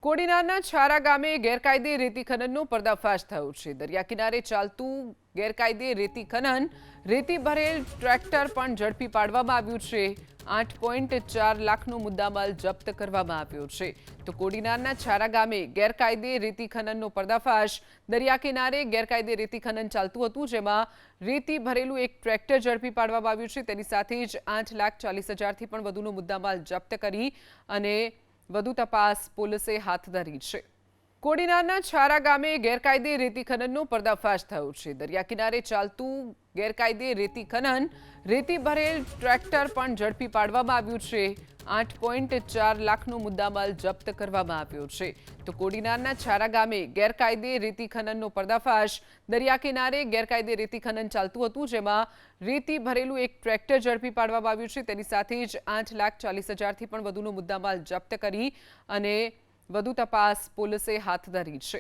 કોડીનારના છારા ગામે ગેરકાયદે રેતી ખનનનો પર્દાફાશ થયો છે। દરિયા કિનારે ચાલતું ગેરકાયદે રેતી ખનન, રેતી ભરેલ ટ્રેક્ટર પણ ઝડપી પાડવામાં આવ્યું છે। 8.4 લાખનો મુદ્દામાલ જપ્ત કરવામાં આવ્યો છે। તો કોડીનારના છારા ગામે ગેરકાયદે રેતી ખનનનો પર્દાફાશ। દરિયા કિનારે ગેરકાયદે રેતી ખનન ચાલતું હતું, જેમાં રેતી ભરેલું એક ટ્રેક્ટર ઝડપી પાડવામાં આવ્યું છે। તેની સાથે જ 8,40,000થી પણ વધુનો મુદ્દામાલ જપ્ત કરી અને વધુ તપાસ પોલીસે હાથ ધરી છે। કોડીનારના છારા ગામે ગેરકાયદે રેતી ખનનનો પર્દાફાશ થયો છે। દરિયા કિનારે ચાલતું ગેરકાયદે રેતી ખનન, રેતી ભરેલ ટ્રેક્ટર પણ ઝડપી પાડવામાં આવ્યું છે। 8.4 લાખનો મુદ્દામાલ જપ્ત કરવામાં આવ્યો છે। તો કોડીનારના છારા ગામે ગેરકાયદે રેતી ખનનનો પર્દાફાશ। દરિયા કિનારે ગેરકાયદે રેતી ખનન ચાલતું હતું, જેમાં રેતી ભરેલું એક ટ્રેક્ટર ઝડપી પાડવામાં આવ્યું છે। તેની સાથે જ 8,40,000થી પણ વધુનો મુદ્દામાલ જપ્ત કરી અને વધુ તપાસ પોલીસે હાથ ધરી છે।